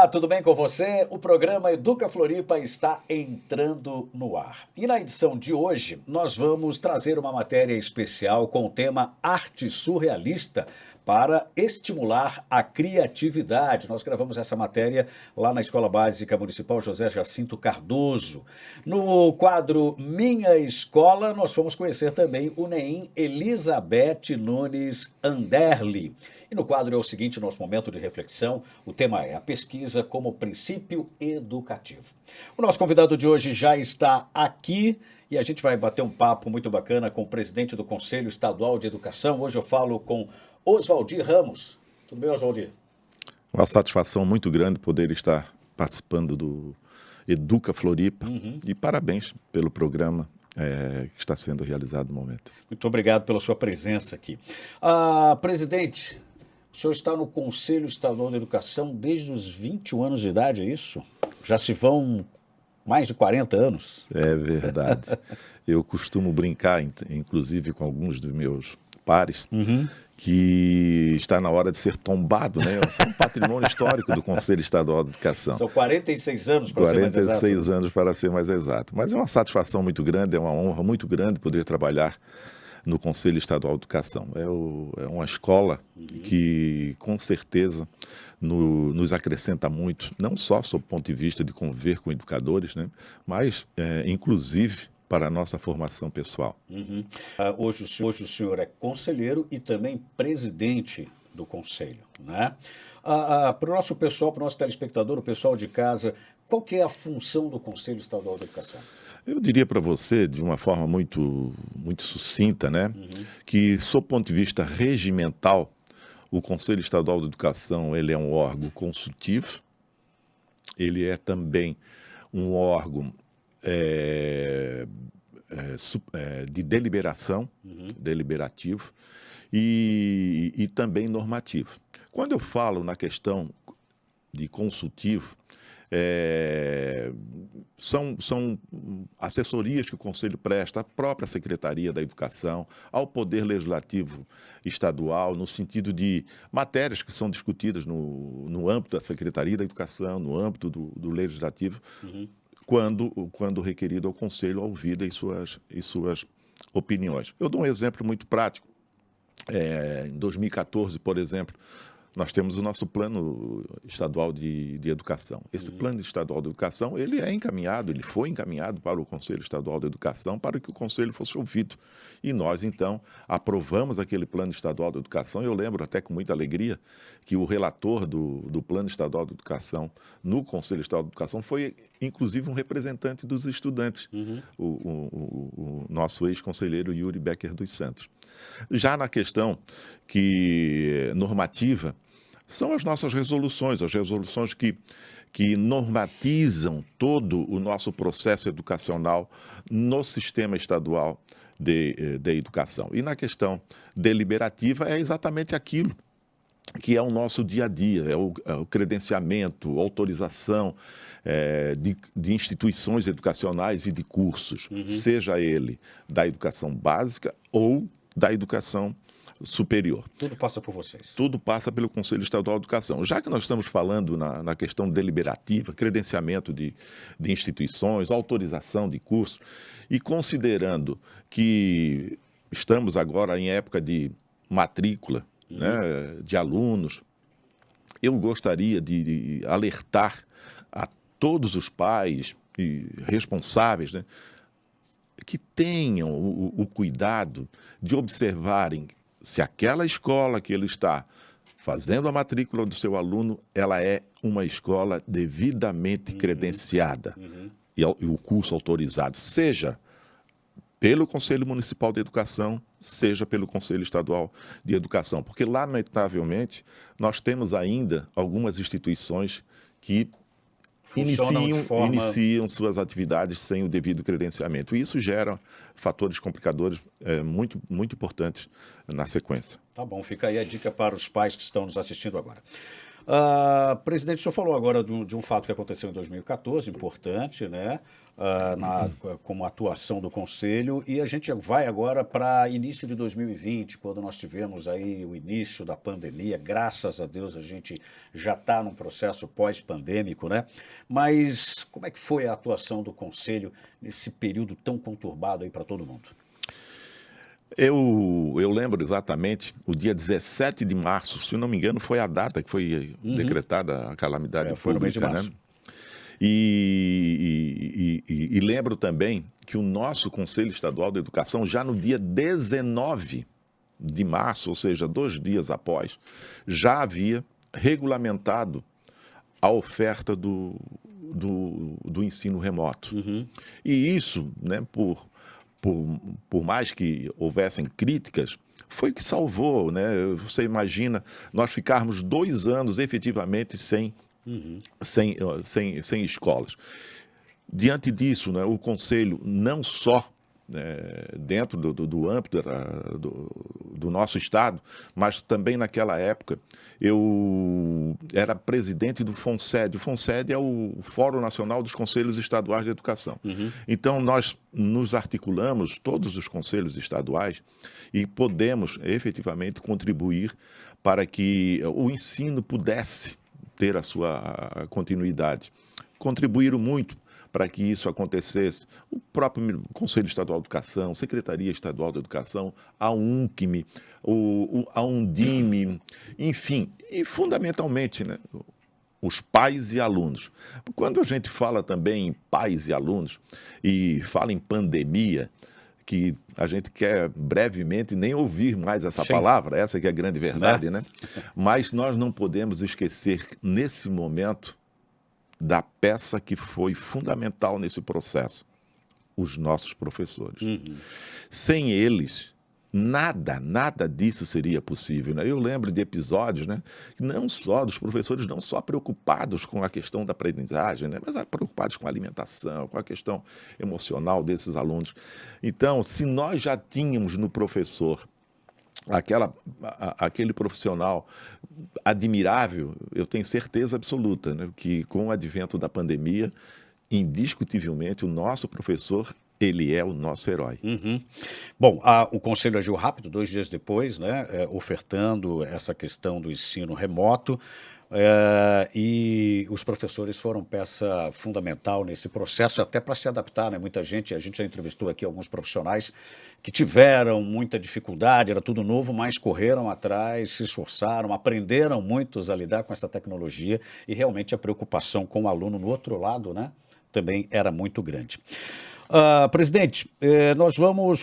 tudo bem com você? O programa Educa Floripa está entrando no ar. E na edição de hoje, nós vamos trazer uma matéria especial com o tema Arte Surrealista para estimular a criatividade. Nós gravamos essa matéria lá na Escola Básica Municipal José Jacinto Cardoso. No quadro Minha Escola, nós fomos conhecer também o NEIM Elizabeth Nunes Anderli. E no quadro é o seguinte, nosso momento de reflexão, o tema é a pesquisa como princípio educativo. O nosso convidado de hoje já está aqui e a gente vai bater um papo muito bacana com o presidente do Conselho Estadual de Educação. Hoje eu falo com Oswaldir Ramos. Tudo bem, Oswaldir? Uma satisfação muito grande poder estar participando do Educa Floripa e parabéns pelo programa que está sendo realizado no momento. Muito obrigado pela sua presença aqui. Presidente, o senhor está no Conselho Estadual de Educação desde os 21 anos de idade, é isso? Já se vão mais de 40 anos? É verdade. Eu costumo brincar, inclusive com alguns dos meus pares, que está na hora de ser tombado, né? Eu sou um patrimônio histórico do Conselho Estadual de Educação. São 46 anos para ser mais exato. 46 anos para ser mais exato. Mas é uma satisfação muito grande, é uma honra muito grande poder trabalhar no Conselho Estadual de Educação. É uma escola que, com certeza, nos acrescenta muito, não só sob o ponto de vista de conviver com educadores, né? Mas, inclusive, para a nossa formação pessoal. Hoje o senhor é conselheiro e também presidente do Conselho, né? Para o nosso pessoal, para o nosso telespectador, o pessoal de casa, qual que é a função do Conselho Estadual de Educação? Eu diria para você, de uma forma muito sucinta, né, que, sob o ponto de vista regimental, o Conselho Estadual de Educação ele é um órgão consultivo, ele é também um órgão de deliberação, deliberativo, e também normativo. Quando eu falo na questão de consultivo, são assessorias que o Conselho presta à própria Secretaria da Educação, ao Poder Legislativo Estadual, no sentido de matérias que são discutidas no âmbito da Secretaria da Educação, no âmbito do Legislativo, quando requerido ao Conselho, ouvida em suas opiniões. Eu dou um exemplo muito prático. Em 2014, por exemplo, nós temos o nosso plano estadual de educação. Esse plano estadual de educação, ele foi encaminhado para o Conselho Estadual de Educação para que o Conselho fosse ouvido. E nós, então, aprovamos aquele plano estadual de educação. Eu lembro até com muita alegria que o relator do plano estadual de educação no Conselho Estadual de Educação foi, inclusive, um representante dos estudantes, o nosso ex-conselheiro Yuri Becker dos Santos. Já na questão normativa, são as nossas resoluções, as resoluções que normatizam todo o nosso processo educacional no sistema estadual de educação. E na questão deliberativa é exatamente aquilo que é o nosso dia a dia, é o credenciamento, autorização de instituições educacionais e de cursos, seja ele da educação básica ou da educação superior. Tudo passa por vocês. Tudo passa pelo Conselho Estadual de Educação. Já que nós estamos falando na questão deliberativa, credenciamento de instituições, autorização de cursos, e considerando que estamos agora em época de matrícula, né, de alunos, eu gostaria de alertar a todos os pais e responsáveis, né, que tenham o cuidado de observarem se aquela escola que ele está fazendo a matrícula do seu aluno, ela é uma escola devidamente credenciada e o curso autorizado, seja pelo Conselho Municipal de Educação, seja pelo Conselho Estadual de Educação. Porque, lamentavelmente, nós temos ainda algumas instituições que iniciam suas atividades sem o devido credenciamento. E isso gera fatores complicadores muito, muito importantes na sequência. Tá bom, fica aí a dica para os pais que estão nos assistindo agora. Presidente, o senhor falou agora de um fato que aconteceu em 2014, importante, né? Como atuação do Conselho, e a gente vai agora para início de 2020, quando nós tivemos aí o início da pandemia. Graças a Deus a gente já está num processo pós-pandêmico, né? Mas como é que foi a atuação do Conselho nesse período tão conturbado aí para todo mundo? Eu lembro exatamente, o dia 17 de março, se não me engano, foi a data que foi decretada a calamidade Foi no mês de pública, março. né? E lembro também que o nosso Conselho Estadual de Educação, já no dia 19 de março, ou seja, 2 dias após, já havia regulamentado a oferta do ensino remoto. E isso, né, por mais que houvessem críticas, foi o que salvou, né? Você imagina nós ficarmos 2 anos efetivamente sem escolas. Diante disso, né, o Conselho não só dentro do âmbito do nosso Estado, mas também naquela época eu era presidente do FONSED. O FONSED é o Fórum Nacional dos Conselhos Estaduais de Educação. Então, nós nos articulamos, todos os conselhos estaduais, e podemos efetivamente contribuir para que o ensino pudesse ter a sua continuidade. Contribuíram muito para que isso acontecesse. O próprio Conselho Estadual de Educação, Secretaria Estadual de Educação, a UNCME, a Undime, enfim, e fundamentalmente, né, os pais e alunos. Quando a gente fala também em pais e alunos e fala em pandemia, que a gente quer brevemente nem ouvir mais essa palavra, essa que é a grande verdade, né? Mas nós não podemos esquecer, nesse momento, da peça que foi fundamental nesse processo, os nossos professores. Sem eles, nada disso seria possível, né? Eu lembro de episódios, né, não só dos professores, não só preocupados com a questão da aprendizagem, né, mas preocupados com a alimentação, com a questão emocional desses alunos. Então, se nós já tínhamos no professor aquele profissional admirável, eu tenho certeza absoluta, né, que com o advento da pandemia, indiscutivelmente, o nosso professor, ele é o nosso herói. Bom, o Conselho agiu rápido, 2 dias depois, né, ofertando essa questão do ensino remoto, e os professores foram peça fundamental nesse processo, até para se adaptar, né? Muita gente, a gente já entrevistou aqui alguns profissionais que tiveram muita dificuldade, era tudo novo, mas correram atrás, se esforçaram, aprenderam muitos a lidar com essa tecnologia, e realmente a preocupação com o aluno no outro lado, né, também era muito grande. Presidente,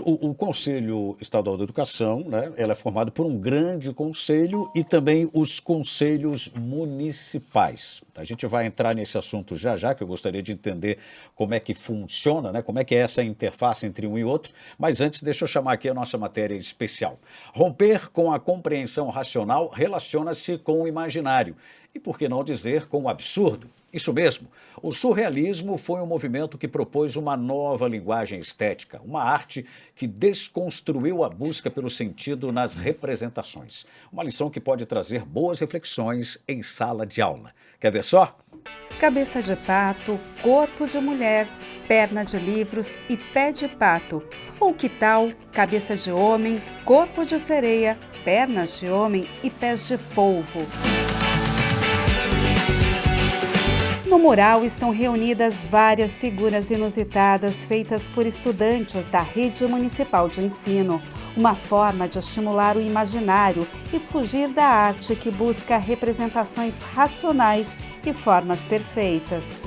o Conselho Estadual da Educação, né, ela é formado por um grande conselho e também os conselhos municipais. A gente vai entrar nesse assunto já, que eu gostaria de entender como é que funciona, né, como é que é essa interface entre um e outro, mas antes deixa eu chamar aqui a nossa matéria especial. Romper com a compreensão racional relaciona-se com o imaginário e, por que não dizer, com o absurdo. Isso mesmo, o surrealismo foi um movimento que propôs uma nova linguagem estética, uma arte que desconstruiu a busca pelo sentido nas representações. Uma lição que pode trazer boas reflexões em sala de aula. Quer ver só? Cabeça de pato, corpo de mulher, perna de livros e pé de pato. Ou que tal cabeça de homem, corpo de sereia, pernas de homem e pés de polvo? No mural estão reunidas várias figuras inusitadas feitas por estudantes da Rede Municipal de Ensino, uma forma de estimular o imaginário e fugir da arte que busca representações racionais e formas perfeitas.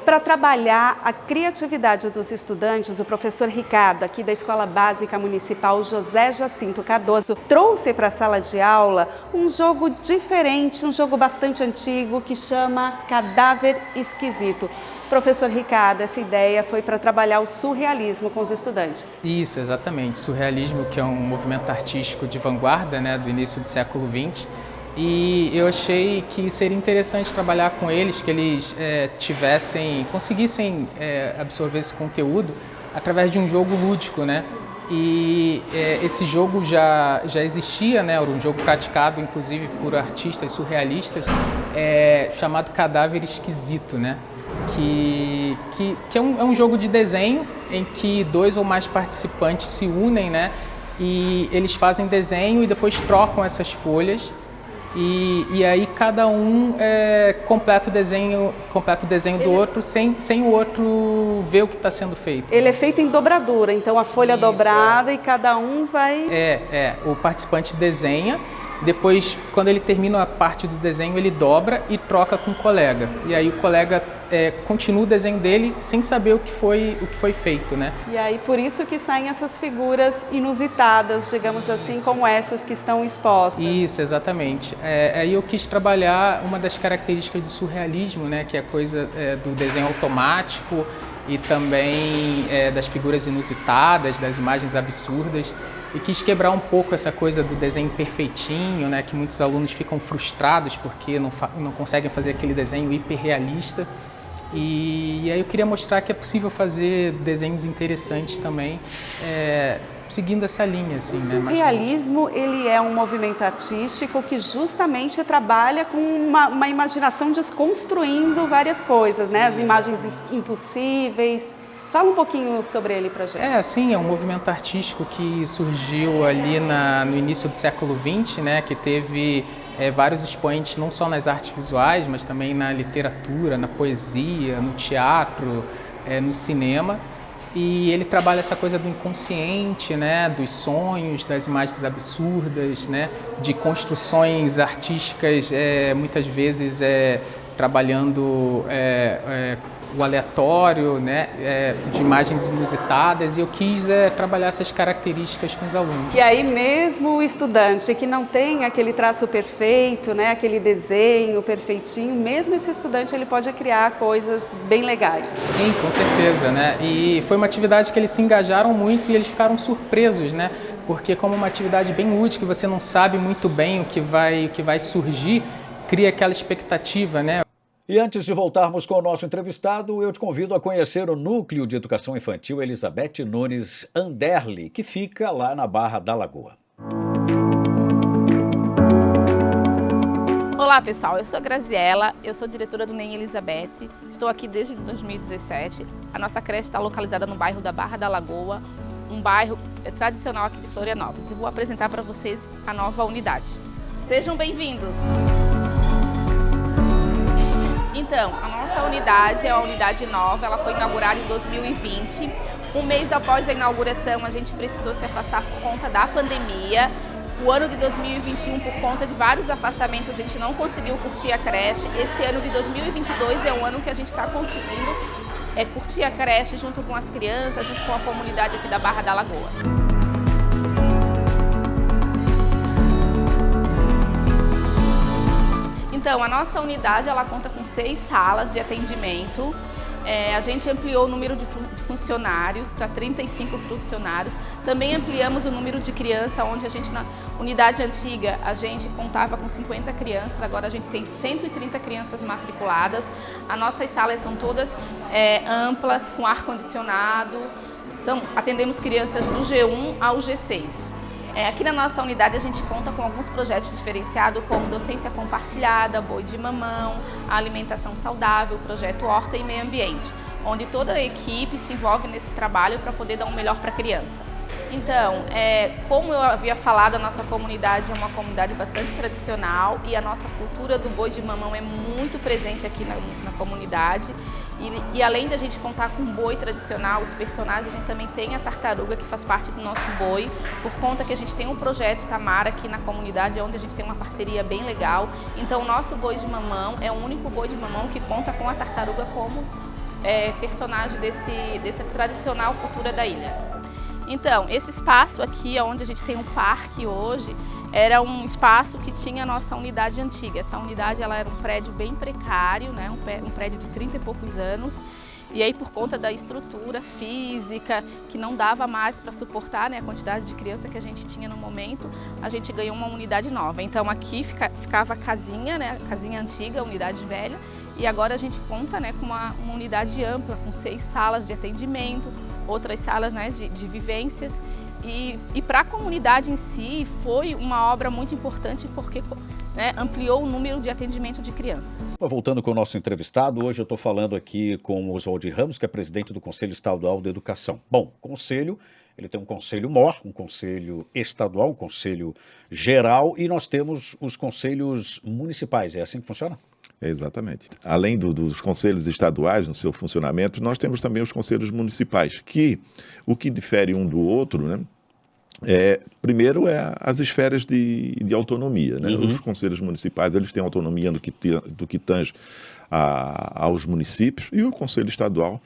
Para trabalhar a criatividade dos estudantes, o professor Ricardo, aqui da Escola Básica Municipal José Jacinto Cardoso, trouxe para a sala de aula um jogo diferente, um jogo bastante antigo que chama Cadáver Esquisito. Professor Ricardo, essa ideia foi para trabalhar o surrealismo com os estudantes. Isso, exatamente. Surrealismo, que é um movimento artístico de vanguarda, né, do início do século XX. E eu achei que seria interessante trabalhar com eles, que eles conseguissem absorver esse conteúdo através de um jogo lúdico, né? E esse jogo já existia, né? Era um jogo praticado, inclusive, por artistas surrealistas, chamado Cadáver Esquisito, né? Que é um jogo de desenho em que 2 ou mais participantes se unem, né? E eles fazem desenho e depois trocam essas folhas. E aí cada um completa o desenho do outro sem o outro ver o que está sendo feito. Ele é feito em dobradura, então a folha dobrada e cada um vai... O participante desenha, depois quando ele termina a parte do desenho ele dobra e troca com o colega. E aí o colega continua o desenho dele sem saber o que foi feito, né? E aí por isso que saem essas figuras inusitadas, digamos assim, como essas que estão expostas. Isso, exatamente. Aí eu quis trabalhar uma das características do surrealismo, né? Que é a coisa do desenho automático e também das figuras inusitadas, das imagens absurdas. E quis quebrar um pouco essa coisa do desenho perfeitinho, né? Que muitos alunos ficam frustrados porque não conseguem fazer aquele desenho hiperrealista. E aí eu queria mostrar que é possível fazer desenhos interessantes também, seguindo essa linha. Assim, o surrealismo, ele é um movimento artístico que justamente trabalha com uma imaginação desconstruindo várias coisas, né? As imagens impossíveis. Fala um pouquinho sobre ele pra gente. Sim, é um movimento artístico que surgiu ali no início do século XX, né? Que teve vários expoentes não só nas artes visuais, mas também na literatura, na poesia, no teatro, no cinema. E ele trabalha essa coisa do inconsciente, né, dos sonhos, das imagens absurdas, né, de construções artísticas, muitas vezes trabalhando o aleatório, né, de imagens inusitadas, e eu quis trabalhar essas características com os alunos. E aí mesmo o estudante que não tem aquele traço perfeito, né, aquele desenho perfeitinho, mesmo esse estudante ele pode criar coisas bem legais. Sim, com certeza, né? E foi uma atividade que eles se engajaram muito e eles ficaram surpresos, né? Porque como uma atividade bem útil, que você não sabe muito bem o que vai surgir, cria aquela expectativa, né? E antes de voltarmos com o nosso entrevistado, eu te convido a conhecer o Núcleo de Educação Infantil Elizabeth Nunes Anderle, que fica lá na Barra da Lagoa. Olá pessoal, eu sou a Graziela, eu sou diretora do NEM Elizabeth, estou aqui desde 2017. A nossa creche está localizada no bairro da Barra da Lagoa, um bairro tradicional aqui de Florianópolis. E vou apresentar para vocês a nova unidade. Sejam bem-vindos! Então, a nossa unidade é uma unidade nova, ela foi inaugurada em 2020. Um mês após a inauguração, a gente precisou se afastar por conta da pandemia. O ano de 2021, por conta de vários afastamentos, a gente não conseguiu curtir a creche. Esse ano de 2022 é um ano que a gente está conseguindo curtir a creche junto com as crianças, junto com a comunidade aqui da Barra da Lagoa. Então, a nossa unidade ela conta com 6 salas de atendimento. A gente ampliou o número de funcionários para 35 funcionários. Também ampliamos o número de crianças, onde a gente, na unidade antiga, a gente contava com 50 crianças, agora a gente tem 130 crianças matriculadas. As nossas salas são todas amplas, com ar-condicionado. Atendemos crianças do G1 ao G6. Aqui na nossa unidade a gente conta com alguns projetos diferenciados, como docência compartilhada, boi de mamão, a alimentação saudável, projeto Horta e Meio Ambiente, onde toda a equipe se envolve nesse trabalho para poder dar o melhor para a criança. Então, como eu havia falado, a nossa comunidade é uma comunidade bastante tradicional e a nossa cultura do boi de mamão é muito presente aqui na comunidade. E além da gente contar com um boi tradicional, os personagens, a gente também tem a tartaruga que faz parte do nosso boi, por conta que a gente tem um projeto Tamara aqui na comunidade, onde a gente tem uma parceria bem legal. Então o nosso boi de mamão é o único boi de mamão que conta com a tartaruga como personagem dessa tradicional cultura da ilha. Então, esse espaço aqui, onde a gente tem um parque hoje, era um espaço que tinha a nossa unidade antiga. Essa unidade ela era um prédio bem precário, né? Um prédio de 30 e poucos anos. E aí, por conta da estrutura física, que não dava mais para suportar, né, a quantidade de criança que a gente tinha no momento, a gente ganhou uma unidade nova. Então aqui ficava a casinha, né, a casinha antiga, a unidade velha, e agora a gente conta, né, com uma unidade ampla, com 6 salas de atendimento, com 4 salas de outras salas, né, de vivências. E para a comunidade em si foi uma obra muito importante porque, né, ampliou o número de atendimento de crianças. Voltando com o nosso entrevistado, hoje eu estou falando aqui com o Oswaldir Ramos, que é presidente do Conselho Estadual de Educação. Bom, o Conselho, ele tem um Conselho MOR, um Conselho Estadual, um Conselho Geral, e nós temos os Conselhos Municipais. É assim que funciona? Exatamente. Além dos conselhos estaduais no seu funcionamento, nós temos também os conselhos municipais, que o que difere um do outro, né? Primeiro as esferas de autonomia, né? Os conselhos municipais, eles têm autonomia do que tange aos municípios, e o conselho estadual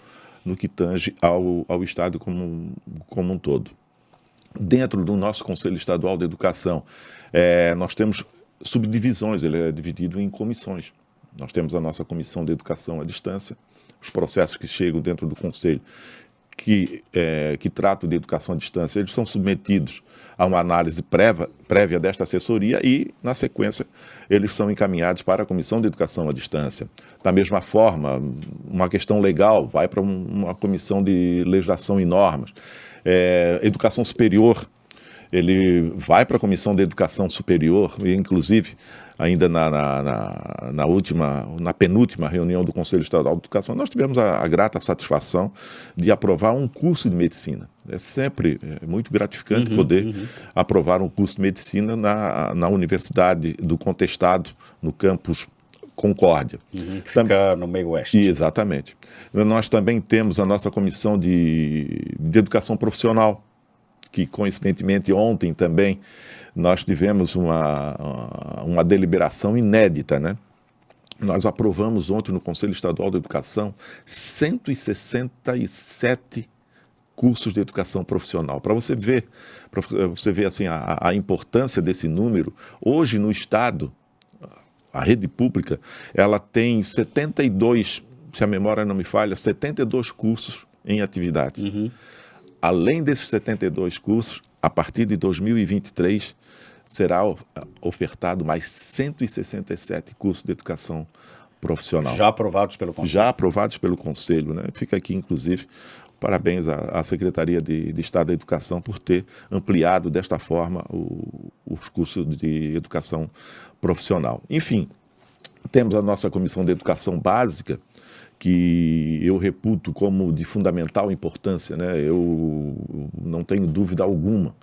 no que tange ao estado como um todo. Dentro do nosso Conselho Estadual de Educação, nós temos subdivisões, ele é dividido em comissões. Nós temos a nossa Comissão de Educação à Distância, os processos que chegam dentro do Conselho que tratam de educação à distância, eles são submetidos a uma análise prévia desta assessoria e, na sequência, eles são encaminhados para a Comissão de Educação à Distância. Da mesma forma, uma questão legal vai para uma Comissão de Legislação e Normas. Educação Superior, ele vai para a Comissão de Educação Superior, e inclusive, ainda na penúltima reunião do Conselho Estadual de Educação, nós tivemos a grata satisfação de aprovar um curso de medicina. É sempre muito gratificante poder aprovar um curso de medicina na Universidade do Contestado, no campus Concórdia. Fica no meio oeste. Exatamente. Nós também temos a nossa Comissão de Educação Profissional, que coincidentemente ontem também nós tivemos uma deliberação inédita, né? Nós aprovamos ontem no Conselho Estadual de Educação 167 cursos de educação profissional. Para você ver assim, a importância desse número, hoje no Estado, a rede pública, ela tem 72, se a memória não me falha, 72 cursos em atividade. Além desses 72 cursos, a partir de 2023, será ofertado mais 167 cursos de educação profissional. Já aprovados pelo Conselho? Já aprovados pelo Conselho, né? Fica aqui, inclusive, parabéns à Secretaria de Estado da Educação por ter ampliado desta forma os cursos de educação profissional. Enfim, temos a nossa Comissão de Educação Básica, que eu reputo como de fundamental importância, né? Eu não tenho dúvida alguma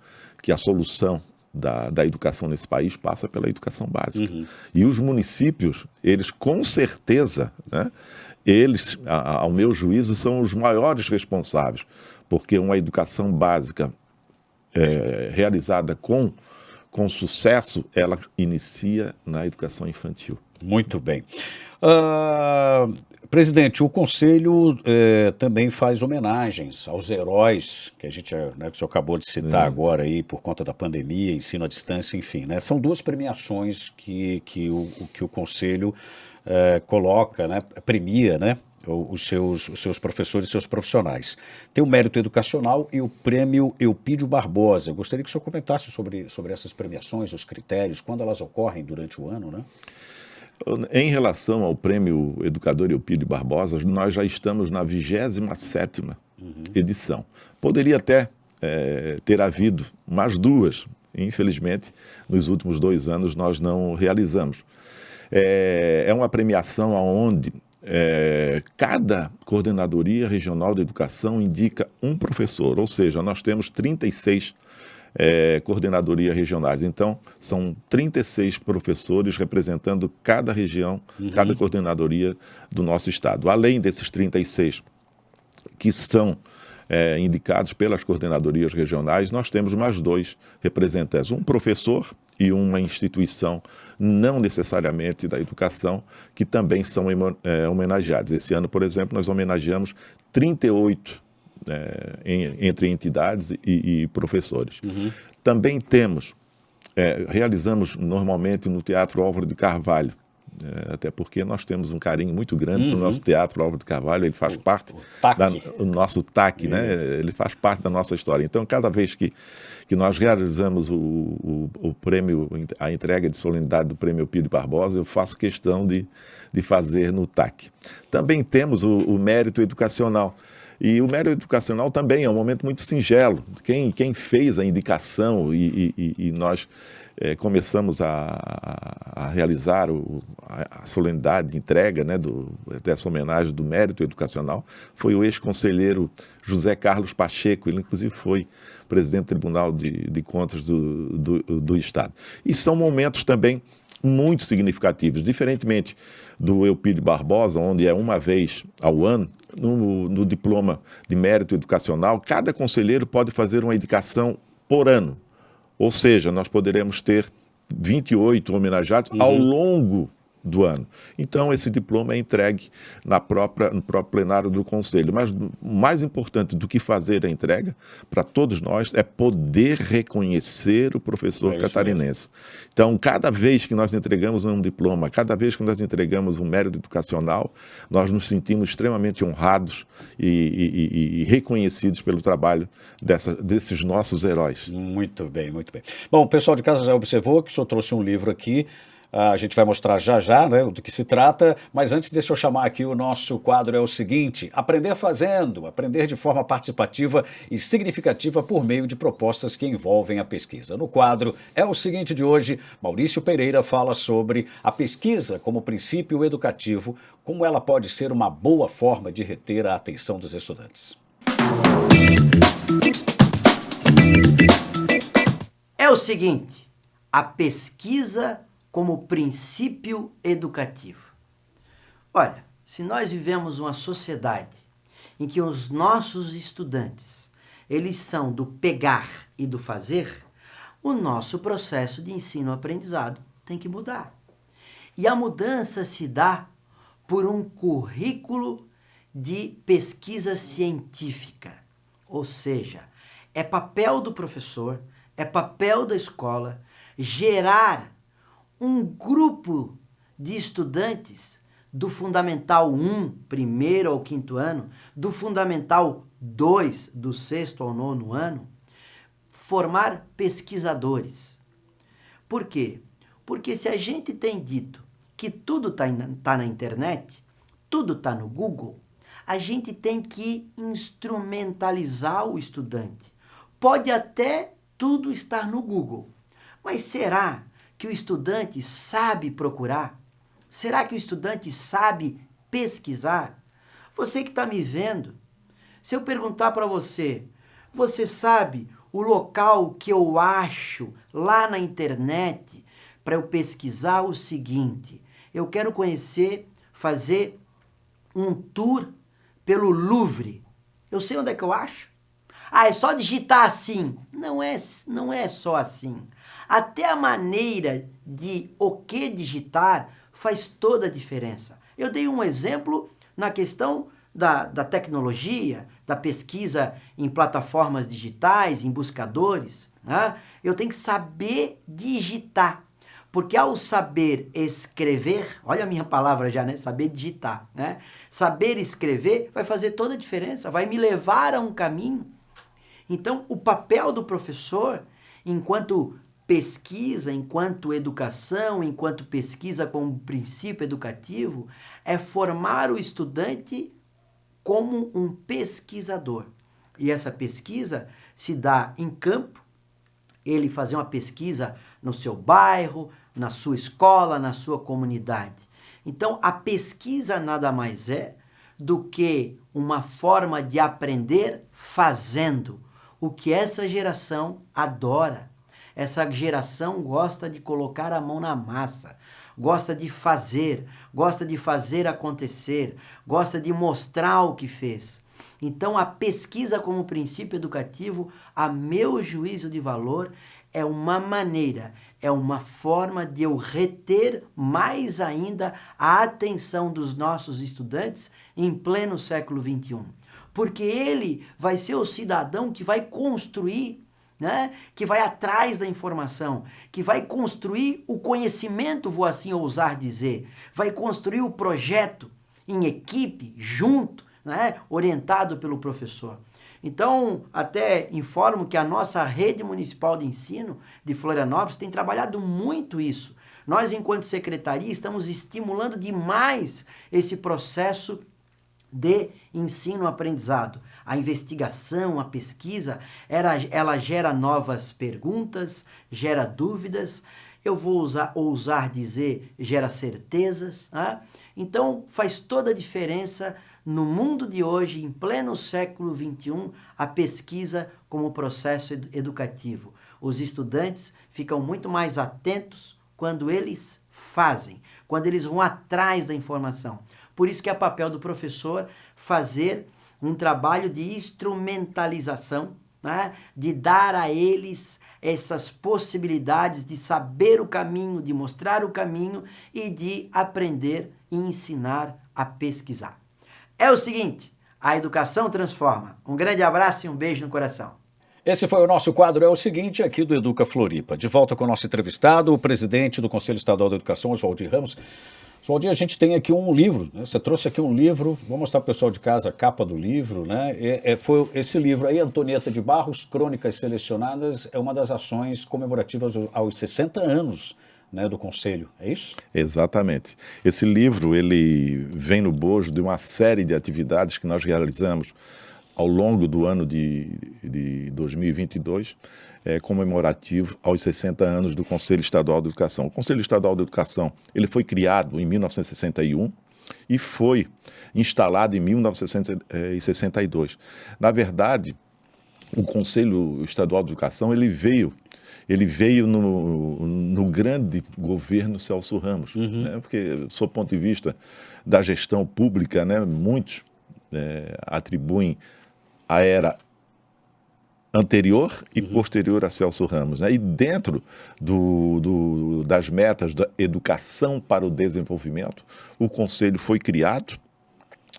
que a solução da educação nesse país passa pela educação básica. E os municípios, eles com certeza, né, eles, ao meu juízo, são os maiores responsáveis, porque uma educação básica realizada com sucesso, ela inicia na educação infantil. Muito bem. Presidente, o Conselho também faz homenagens aos heróis, que a gente, né, que o senhor acabou de citar agora aí, por conta da pandemia, ensino à distância, enfim, né? São duas premiações que o Conselho coloca, né, premia, né, os seus professores e seus profissionais. Tem o Mérito Educacional e o Prêmio Eupídio Barbosa. Eu gostaria que o senhor comentasse sobre essas premiações, os critérios, quando elas ocorrem durante o ano, né? Em relação ao Prêmio Educador Eupídio Barbosa, nós já estamos na 27ª edição. Poderia até ter havido mais duas, infelizmente, nos últimos 2 anos nós não realizamos. É uma premiação onde cada Coordenadoria Regional de Educação indica um professor, ou seja, nós temos 36 coordenadorias regionais. Então, são 36 professores representando cada região, cada coordenadoria do nosso estado. Além desses 36 que são indicados pelas coordenadorias regionais, nós temos mais 2 representantes, um professor e uma instituição não necessariamente da educação, que também são homenageados. Esse ano, por exemplo, nós homenageamos 38 entre entidades e professores. Também temos, realizamos normalmente no Teatro Álvaro de Carvalho, até porque nós temos um carinho muito grande para o nosso Teatro Álvaro de Carvalho, ele faz parte do nosso TAC, né? Ele faz parte da nossa história. Então, cada vez que nós realizamos o prêmio, a entrega de solenidade do Prêmio Eupídio Barbosa, eu faço questão de fazer no TAC. Também temos o Mérito Educacional. E o mérito educacional também é um momento muito singelo. Quem fez a indicação e nós começamos a realizar a solenidade de entrega, né, dessa homenagem do mérito educacional foi o ex-conselheiro José Carlos Pacheco. Ele, inclusive, foi presidente do Tribunal de Contas do Estado. E são momentos também muito significativos, diferentemente do Eupídio Barbosa, onde é uma vez ao ano. No diploma de mérito educacional, cada conselheiro pode fazer uma indicação por ano. Ou seja, nós poderemos ter 28 homenageados ao longo do ano. Então, esse diploma é entregue no próprio plenário do Conselho. Mas mais importante do que fazer a entrega, para todos nós, é poder reconhecer o professor catarinense. Então, cada vez que nós entregamos um diploma, cada vez que nós entregamos um mérito educacional, nós nos sentimos extremamente honrados e reconhecidos pelo trabalho desses nossos heróis. Muito bem, muito bem. Bom, o pessoal de casa já observou que o senhor trouxe um livro aqui. A gente vai mostrar já, né, do que se trata, mas antes deixa eu chamar aqui o nosso quadro, é o seguinte: Aprender Fazendo, aprender de forma participativa e significativa por meio de propostas que envolvem a pesquisa. No quadro É o Seguinte de hoje, Maurício Pereira fala sobre a pesquisa como princípio educativo, como ela pode ser uma boa forma de reter a atenção dos estudantes. É o seguinte, a pesquisa como princípio educativo. Olha, se nós vivemos uma sociedade em que os nossos estudantes, eles são do pegar e do fazer, o nosso processo de ensino-aprendizado tem que mudar. E a mudança se dá por um currículo de pesquisa científica. Ou seja, é papel do professor, é papel da escola gerar um grupo de estudantes do Fundamental 1, primeiro ao quinto ano, do Fundamental 2, do sexto ao nono ano, formar pesquisadores. Por quê? Porque se a gente tem dito que tudo tá na internet, tudo está no Google, a gente tem que instrumentalizar o estudante. Pode até tudo estar no Google, mas será que o estudante sabe procurar? Será que o estudante sabe pesquisar? Você que está me vendo, se eu perguntar para você, você sabe o local que eu acho lá na internet para eu pesquisar o seguinte: eu quero fazer um tour pelo Louvre. Eu sei onde é que eu acho? Ah, é só digitar assim. Não é só assim. Até a maneira de o que digitar faz toda a diferença. Eu dei um exemplo na questão da tecnologia, da pesquisa em plataformas digitais, em buscadores. Né? Eu tenho que saber digitar. Porque ao saber escrever, olha a minha palavra já, né? Saber digitar, né? Saber escrever vai fazer toda a diferença, vai me levar a um caminho. Então, o papel do professor, enquanto pesquisa, enquanto educação, enquanto pesquisa como princípio educativo, é formar o estudante como um pesquisador. E essa pesquisa se dá em campo, ele fazer uma pesquisa no seu bairro, na sua escola, na sua comunidade. Então, a pesquisa nada mais é do que uma forma de aprender fazendo, o que essa geração adora. Essa geração gosta de colocar a mão na massa, gosta de fazer acontecer, gosta de mostrar o que fez. Então, a pesquisa como princípio educativo, a meu juízo de valor, é uma maneira, é uma forma de eu reter mais ainda a atenção dos nossos estudantes em pleno século XXI. Porque ele vai ser o cidadão que vai construir, né? Que vai atrás da informação, que vai construir o conhecimento, vou assim ousar dizer, vai construir o projeto em equipe, junto, né? Orientado pelo professor. Então, até informo que a nossa rede municipal de ensino de Florianópolis tem trabalhado muito isso. Nós, enquanto secretaria, estamos estimulando demais esse processo de ensino-aprendizado. A investigação, a pesquisa, ela gera novas perguntas, gera dúvidas, eu vou ousar dizer, gera certezas. Né? Então, faz toda a diferença no mundo de hoje, em pleno século XXI, a pesquisa como processo educativo. Os estudantes ficam muito mais atentos quando eles fazem, quando eles vão atrás da informação. Por isso que é papel do professor fazer um trabalho de instrumentalização, né? De dar a eles essas possibilidades de saber o caminho, de mostrar o caminho e de aprender e ensinar a pesquisar. É o seguinte, a educação transforma. Um grande abraço e um beijo no coração. Esse foi o nosso quadro É o Seguinte, aqui do Educa Floripa. De volta com o nosso entrevistado, o presidente do Conselho Estadual da Educação, Oswaldir Ramos. Oswaldir, a gente tem aqui um livro, né? Você trouxe aqui um livro, vou mostrar para o pessoal de casa a capa do livro, né? Foi esse livro aí, Antonieta de Barros, Crônicas Selecionadas, é uma das ações comemorativas aos 60 anos, né, do Conselho, é isso? Exatamente. Esse livro, ele vem no bojo de uma série de atividades que nós realizamos ao longo do ano de 2022, comemorativo aos 60 anos do Conselho Estadual de Educação. O Conselho Estadual de Educação, ele foi criado em 1961 e foi instalado em 1962. Na verdade, o Conselho Estadual de Educação, ele veio no grande governo Celso Ramos, né? Porque, sob o ponto de vista da gestão pública, né, muitos atribuem a era anterior e posterior a Celso Ramos, né? E dentro das metas da educação para o desenvolvimento, o Conselho foi criado,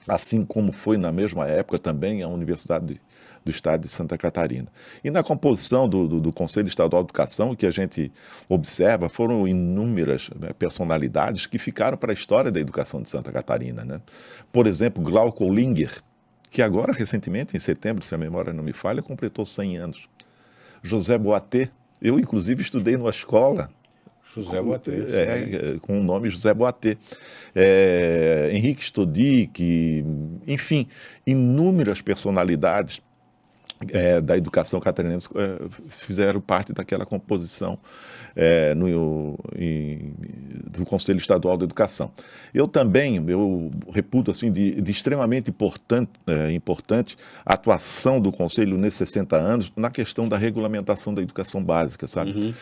assim como foi na mesma época também a Universidade do Estado de Santa Catarina. E na composição do Conselho Estadual de Educação, o que a gente observa foram inúmeras, né, personalidades que ficaram para a história da educação de Santa Catarina, né? Por exemplo, Glauco Olinger, que agora, recentemente, em setembro, se a memória não me falha, completou 100 anos. José Boatê, eu, inclusive, estudei numa escola José Boatê. Com o nome José Boatê. Henrique Stodic, enfim, inúmeras personalidades da educação catarinense fizeram parte daquela composição do Conselho Estadual de Educação. Eu reputo assim, de extremamente importante a atuação do Conselho nesses 60 anos na questão da regulamentação da educação básica, sabe?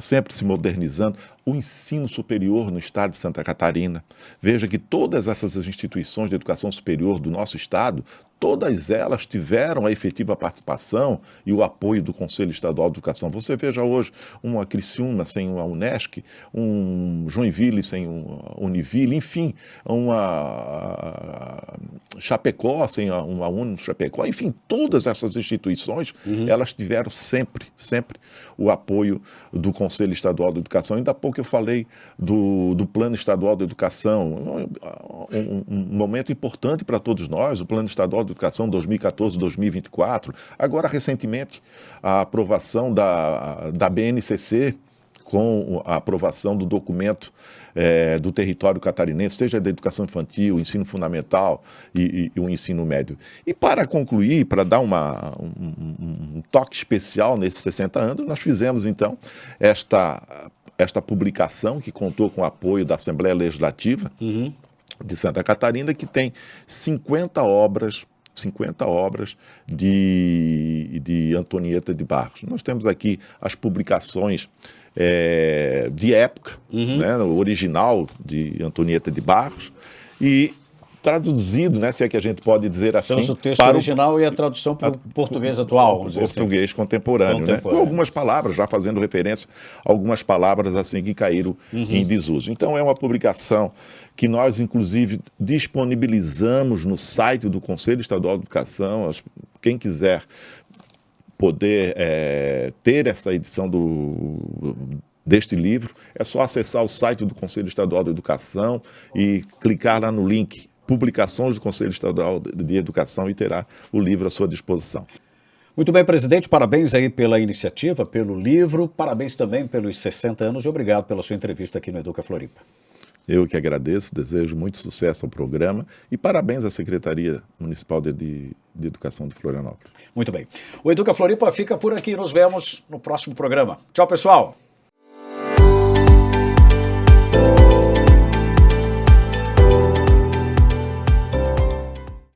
Sempre se modernizando. O ensino superior no estado de Santa Catarina. Veja que todas essas instituições de educação superior do nosso estado, todas elas tiveram a efetiva participação e o apoio do Conselho Estadual de Educação. Você veja hoje uma Criciúma sem uma Unesc, um Joinville sem uma Univille, enfim, uma Chapecó sem uma Chapecó, enfim, todas essas instituições, elas tiveram sempre o apoio do Conselho Estadual de Educação. Ainda há pouco eu falei do Plano Estadual de Educação, um momento importante para todos nós, o Plano Estadual de Educação 2014-2024, agora recentemente a aprovação da BNCC com a aprovação do documento do território catarinense, seja da educação infantil, ensino fundamental e o ensino médio. E para concluir, para dar um toque especial nesses 60 anos, nós fizemos então esta publicação que contou com o apoio da Assembleia Legislativa de Santa Catarina, que tem 50 obras de Antonieta de Barros. Nós temos aqui as publicações de época, né, o original de Antonieta de Barros, e traduzido, né, se é que a gente pode dizer assim, então, o texto original e a tradução para o português atual, português assim, contemporâneo, né? Com algumas palavras, já fazendo referência a algumas palavras assim que caíram em desuso. Então é uma publicação que nós, inclusive, disponibilizamos no site do Conselho Estadual de Educação. Quem quiser poder ter essa edição deste livro, é só acessar o site do Conselho Estadual de Educação e clicar lá no link Publicações do Conselho Estadual de Educação e terá o livro à sua disposição. Muito bem, presidente, parabéns aí pela iniciativa, pelo livro, parabéns também pelos 60 anos e obrigado pela sua entrevista aqui no Educa Floripa. Eu que agradeço, desejo muito sucesso ao programa e parabéns à Secretaria Municipal de Educação de Florianópolis. Muito bem. O Educa Floripa fica por aqui. Nos vemos no próximo programa. Tchau, pessoal!